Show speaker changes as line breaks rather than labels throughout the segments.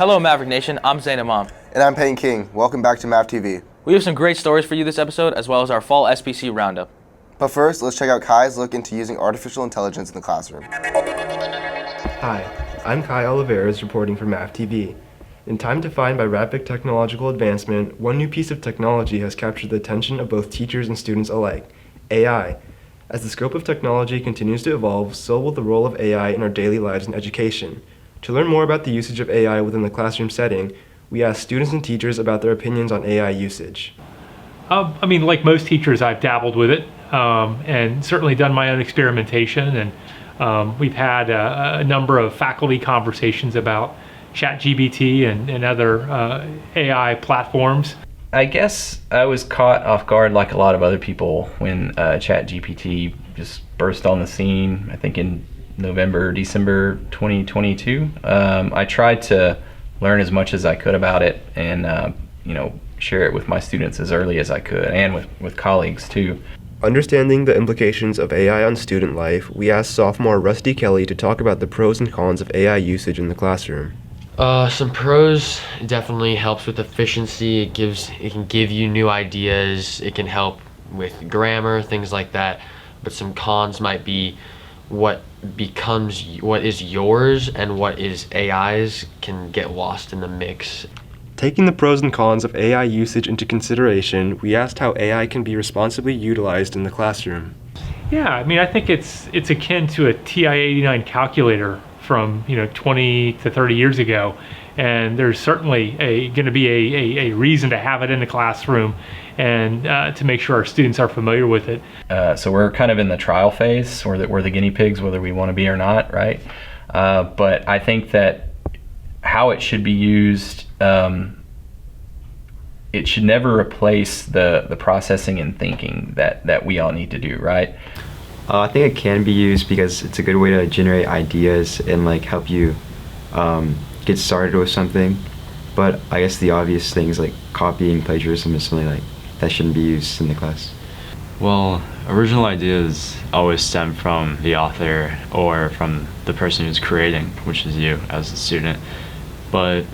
Hello Maverick Nation, I'm Zayn Imam.
And I'm Peyton King. Welcome back to MavTV.
We have some great stories for you this episode, as well as our fall SPC Roundup.
But first, let's check out Kai's look into using artificial intelligence in the classroom.
Hi, I'm Kai Oliveras reporting for MavTV. In time defined by rapid technological advancement, one new piece of technology has captured the attention of both teachers and students alike: AI. As the scope of technology continues to evolve, so will the role of AI in our daily lives and education. To learn more about the usage of AI within the classroom setting, we asked students and teachers about their opinions on AI usage.
Like most teachers, I've dabbled with it and certainly done my own experimentation. And we've had a number of faculty conversations about ChatGPT and other AI platforms.
I guess I was caught off guard like a lot of other people when ChatGPT just burst on the scene, I think in December 2022. I tried to learn as much as I could about it and share it with my students as early as I could, and with colleagues too.
Understanding the implications of AI on student life, we asked sophomore Rusty Kelly to talk about the pros and cons of AI usage in the classroom.
Some pros: it definitely helps with efficiency. It can give you new ideas. It can help with grammar, things like that. But some cons might be what is yours and what is AI's can get lost in the mix.
Taking the pros and cons of AI usage into consideration, we asked how AI can be responsibly utilized in the classroom.
Yeah, I think it's akin to a TI-89 calculator from 20 to 30 years ago, and there's certainly going to be a reason to have it in the classroom and to make sure our students are familiar with it.
So we're kind of in the trial phase. We're the guinea pigs, whether we want to be or not, right? But I think that how it should be used, it should never replace the processing and thinking that we all need to do, right?
I think it can be used because it's a good way to generate ideas and help you get started with something. But I guess the obvious things like copying, plagiarism is something that shouldn't be used in the class.
Well, original ideas always stem from the author or from the person who's creating, which is you as a student. But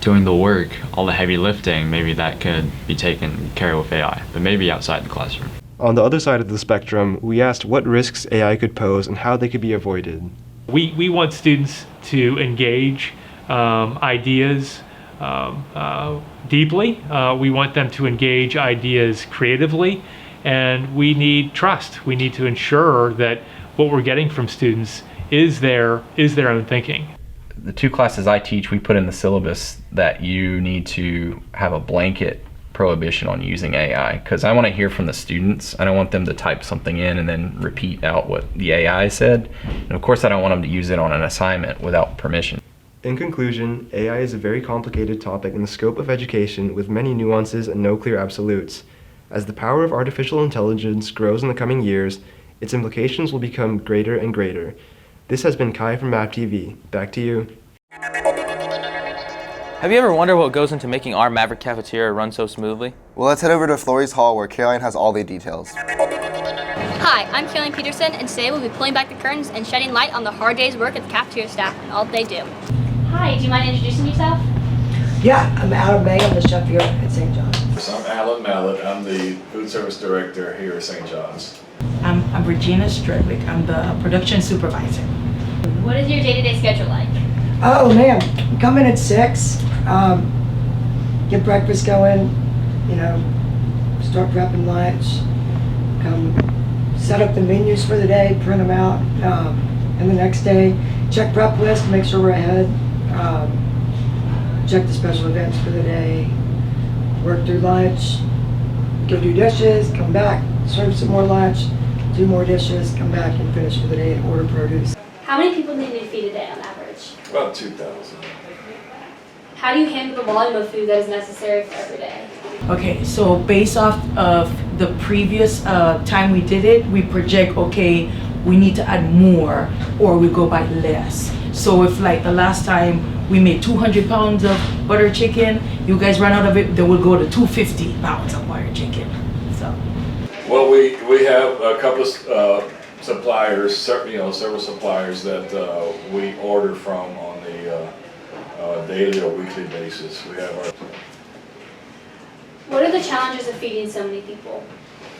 doing the work, all the heavy lifting, maybe that could be taken care of with AI, but maybe outside the classroom.
On the other side of the spectrum, we asked what risks AI could pose and how they could be avoided.
We want students to engage ideas deeply. We want them to engage ideas creatively, and we need trust. We need to ensure that what we're getting from students is their own thinking.
The two classes I teach, we put in the syllabus that you need to have a blanket prohibition on using AI, because I want to hear from the students. I don't want them to type something in and then repeat out what the AI said. And of course I don't want them to use it on an assignment without permission.
In conclusion, AI is a very complicated topic in the scope of education with many nuances and no clear absolutes. As the power of artificial intelligence grows in the coming years, its implications will become greater and greater. This has been Kai from MavTV. Back to you.
Have you ever wondered what goes into making our Maverick Cafeteria run so smoothly?
Well, let's head over to Florey's Hall where Caroline has all the details.
Hi, I'm Caroline Peterson, and today we'll be pulling back the curtains and shedding light on the hard day's work of the cafeteria staff and all that they do. Hi, do you mind introducing yourself?
Yeah, I'm Adam May. I'm the chef here at St. John's.
I'm Alan Mallett. I'm the food service director here at St. John's.
I'm Regina Stredwick. I'm the production supervisor.
What is your day-to-day schedule like?
Oh man, come in at 6, get breakfast going, start prepping lunch, come set up the menus for the day, print them out, and the next day check prep list, make sure we're ahead, check the special events for the day, work through lunch, go do dishes, come back, serve some more lunch, do more dishes, come back and finish for the day and order produce.
How many people do you need to feed a day on average?
About 2,000.
How do you handle the volume of food that is necessary for every day?
Okay, so based off of the previous time we did it, we project, okay, we need to add more or we go by less. So if the last time we made 200 pounds of butter chicken, you guys run out of it, then we'll go to 250 pounds of butter chicken. So.
Well, we have a couple of suppliers, several suppliers that we order from on the on a daily or weekly basis. We have
What are the challenges of feeding so many people?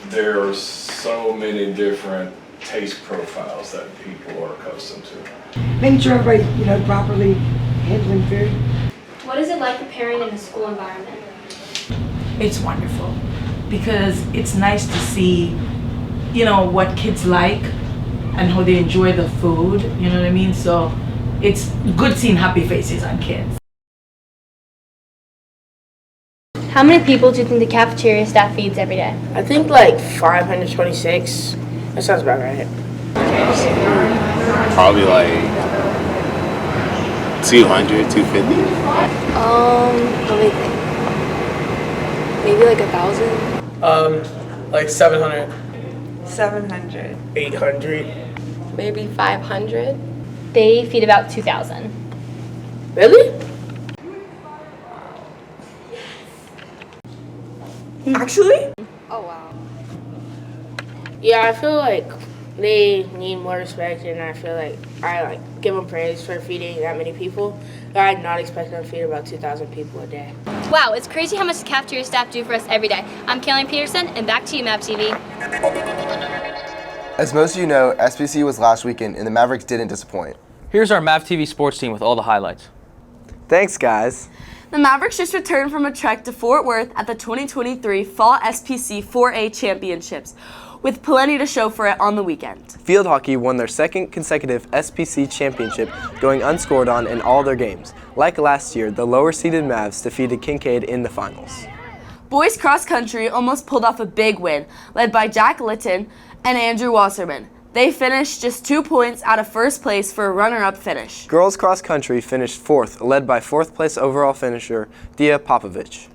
there are so many different taste profiles that people are accustomed to.
Making sure everybody's, properly handling food.
What is it like preparing in a school environment?
It's wonderful because it's nice to see, what kids like and how they enjoy the food, you know what I mean? So it's good seeing happy faces on kids.
How many people do you think the cafeteria staff feeds every day?
I think like 526. That sounds about right.
Probably like 200, 250.
Let me think. Maybe like 1,000.
Like 700.
700.
800.
Maybe 500.
They feed about 2,000.
Really? Actually? Oh wow. Yeah, I feel like they need more respect, and I feel like I give them praise for feeding that many people. I'd not expect them to feed about 2,000 people a day.
Wow, it's crazy how much the cafeteria staff do for us every day. I'm Kaylin Peterson, and back to you, MavTV.
As most of you know, SPC was last weekend and the Mavericks didn't disappoint.
Here's our MavTV sports team with all the highlights.
Thanks, guys.
The Mavericks just returned from a trek to Fort Worth at the 2023 Fall SPC 4A Championships, with plenty to show for it on the weekend.
Field hockey won their second consecutive SPC championship, going unscored on in all their games. Like last year, the lower-seeded Mavs defeated Kincaid in the finals.
Boys cross country almost pulled off a big win, led by Jack Litton and Andrew Wasserman. They finished just 2 points out of first place for a runner-up finish.
Girls cross country finished fourth, led by fourth-place overall finisher Dia Popovich.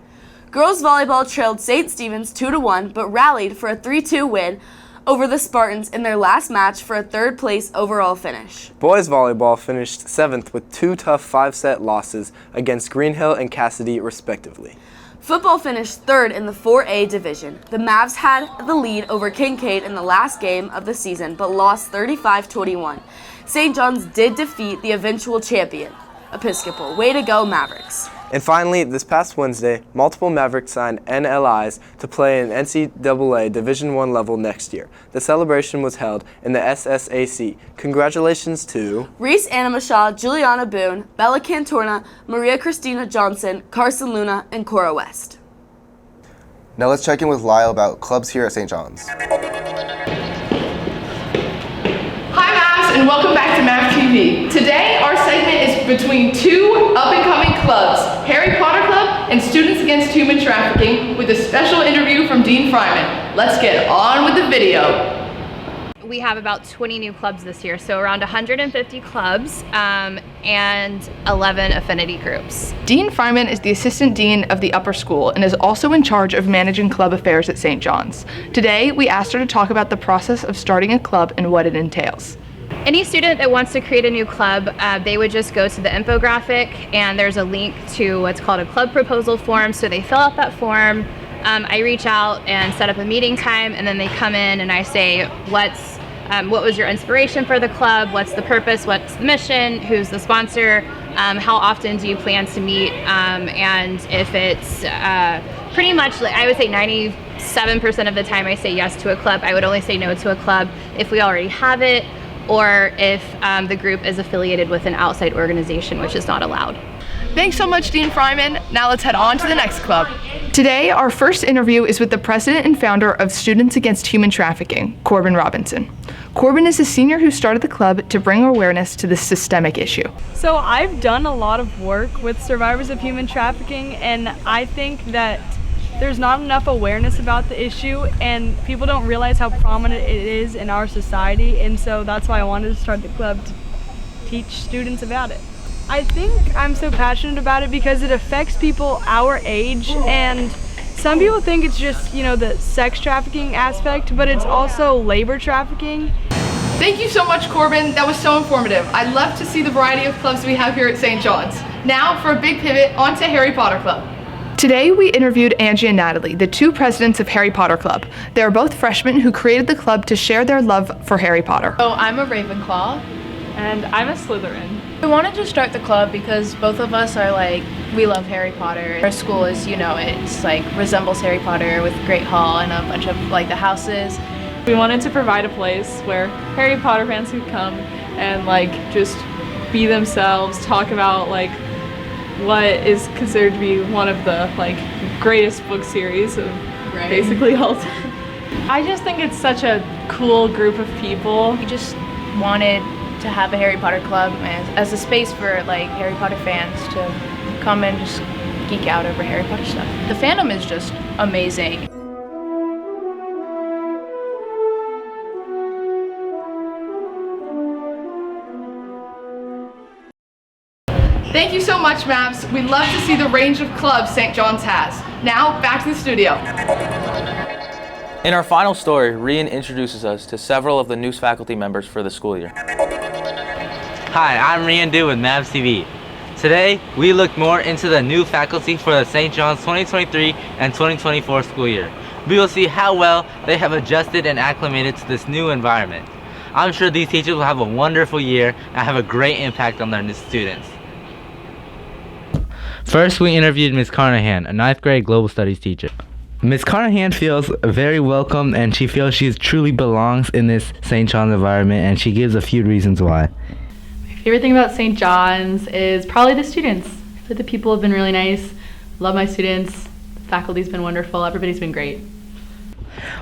Girls volleyball trailed St. Stephen's 2-1, but rallied for a 3-2 win over the Spartans in their last match for a third-place overall finish.
Boys volleyball finished seventh with 2 tough 5-set losses against Greenhill and Cassidy, respectively.
Football finished third in the 4A division. The Mavs had the lead over Kincaid in the last game of the season, but lost 35-21. St. John's did defeat the eventual champion, Episcopal. Way to go, Mavericks.
And finally, this past Wednesday, multiple Mavericks signed NLIs to play in NCAA Division I level next year. The celebration was held in the SSAC. Congratulations to
Reese Animashaw, Juliana Boone, Bella Cantorna, Maria Christina Johnson, Carson Luna, and Cora West.
Now let's check in with Lyle about clubs here at St. John's.
Hi Mavs, and welcome back to MavTV. Today our segment is between two up-and-coming clubs, Harry Potter Club and Students Against Human Trafficking, with a special interview from Dean Fryman. Let's get on with the video.
We have about 20 new clubs this year, so around 150 clubs and 11 affinity groups.
Dean Fryman is the assistant dean of the upper school and is also in charge of managing club affairs at St. John's. Today, we asked her to talk about the process of starting a club and what it entails.
Any student that wants to create a new club, they would just go to the infographic, and there's a link to what's called a club proposal form, so they fill out that form. I reach out and set up a meeting time, and then they come in and I say, what was your inspiration for the club? What's the purpose? What's the mission? Who's the sponsor? How often do you plan to meet? And if it's pretty much, I would say 97% of the time I say yes to a club. I would only say no to a club if we already have it, or if the group is affiliated with an outside organization, which is not allowed.
Thanks so much, Dean Fryman. Now let's head on to the next club. Today, our first interview is with the president and founder of Students Against Human Trafficking, Corbin Robinson. Corbin is a senior who started the club to bring awareness to this systemic issue.
So I've done a lot of work with survivors of human trafficking, and I think that there's not enough awareness about the issue, and people don't realize how prominent it is in our society, and so that's why I wanted to start the club, to teach students about it. I think I'm so passionate about it because it affects people our age, and some people think it's just, the sex trafficking aspect, but it's also labor trafficking.
Thank you so much, Corbin. That was so informative. I'd love to see the variety of clubs we have here at St. John's. Now, for a big pivot, on to Harry Potter Club. Today, we interviewed Angie and Natalie, the two presidents of Harry Potter Club. They are both freshmen who created the club to share their love for Harry Potter.
So I'm a Ravenclaw. And I'm a Slytherin.
We wanted to start the club because both of us are like, we love Harry Potter. Our school is, you know, it's like resembles Harry Potter with Great Hall and a bunch of like the houses.
We wanted to provide a place where Harry Potter fans could come and like just be themselves, talk about like what is considered to be one of the like greatest book series of basically all time. I just think it's such a cool group of people.
We just wanted to have a Harry Potter club as a space for like Harry Potter fans to come and just geek out over Harry Potter stuff. The fandom is just amazing.
Thank you so much, Mavs. We'd love to see the range of clubs St. John's has. Now, back to the studio.
In our final story, Rian introduces us to several of the new faculty members for the school year.
Hi, I'm Rian Du with MavTV. Today, we look more into the new faculty for the St. John's 2023 and 2024 school year. We will see how well they have adjusted and acclimated to this new environment. I'm sure these teachers will have a wonderful year and have a great impact on their new students. First, we interviewed Ms. Carnahan, a 9th grade global studies teacher. Ms. Carnahan feels very welcome and she feels she truly belongs in this St. John's environment, and she gives a few reasons why.
My favorite thing about St. John's is probably the students. I feel the people have been really nice. Love my students. The faculty's been wonderful. Everybody's been great.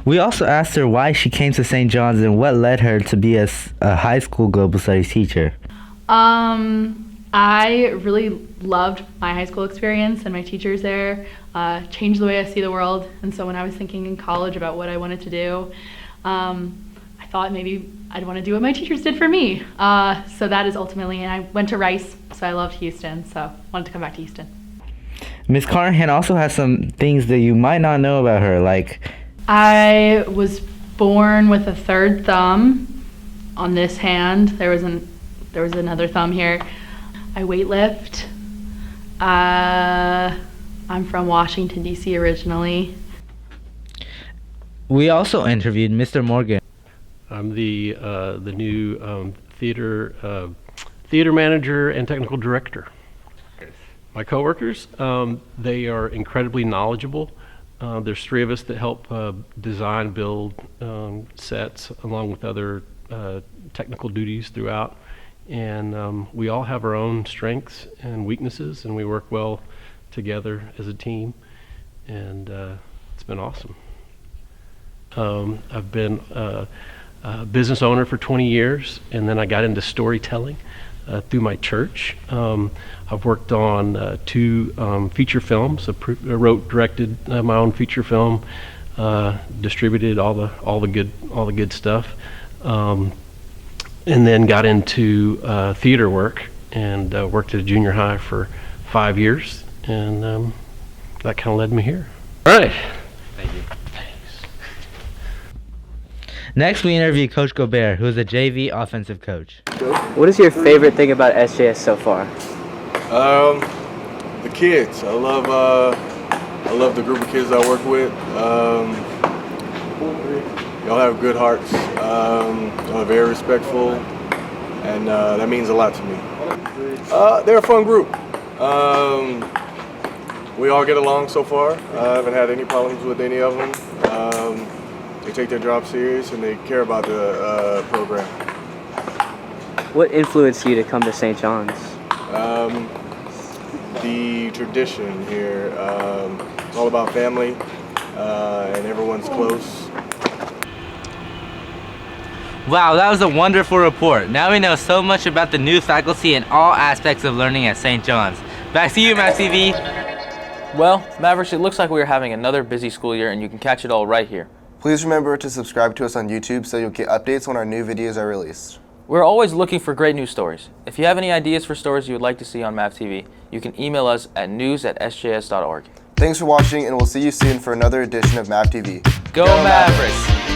We also asked her why she came to St. John's and what led her to be a high school global studies teacher.
I really loved my high school experience, and my teachers there changed the way I see the world. And so when I was thinking in college about what I wanted to do, I thought maybe I'd want to do what my teachers did for me. So that is ultimately, and I went to Rice, so I loved Houston, so wanted to come back to Houston.
Ms. Carnahan also has some things that you might not know about her, like
I was born with a third thumb on this hand. There was another thumb here. I weightlift. I'm from Washington, D.C. originally.
We also interviewed Mr. Morgan.
I'm the new theater manager and technical director. My coworkers, they are incredibly knowledgeable. There's 3 of us that help design, build sets, along with other technical duties throughout. And we all have our own strengths and weaknesses, and we work well together as a team, and it's been awesome. I've been a business owner for 20 years, and then I got into storytelling through my church. I've worked on 2 feature films. I wrote, directed my own feature film, distributed all the good stuff. And then got into theater work and worked at a junior high for 5 years, and that kind of led me here. All right.
Thank you. Thanks. Next, we interview Coach Gobert, who is a JV offensive coach.
What is your favorite thing about SJS so far?
The kids. I love the group of kids I work with. Y'all have good hearts. Y'all are very respectful, and that means a lot to me. They're a fun group. We all get along so far. I haven't had any problems with any of them. They take their job serious and they care about the program.
What influenced you to come to St. John's?
The tradition here. It's all about family, and everyone's close.
Wow, that was a wonderful report. Now we know so much about the new faculty and all aspects of learning at St. John's. Back to you, MavTV.
Well, Mavericks, it looks like we are having another busy school year, and you can catch it all right here.
Please remember to subscribe to us on YouTube so you'll get updates when our new videos are released.
We're always looking for great news stories. If you have any ideas for stories you would like to see on MavTV, you can email us at news@sjs.org.
Thanks for watching, and we'll see you soon for another edition of MavTV.
Go Mavericks!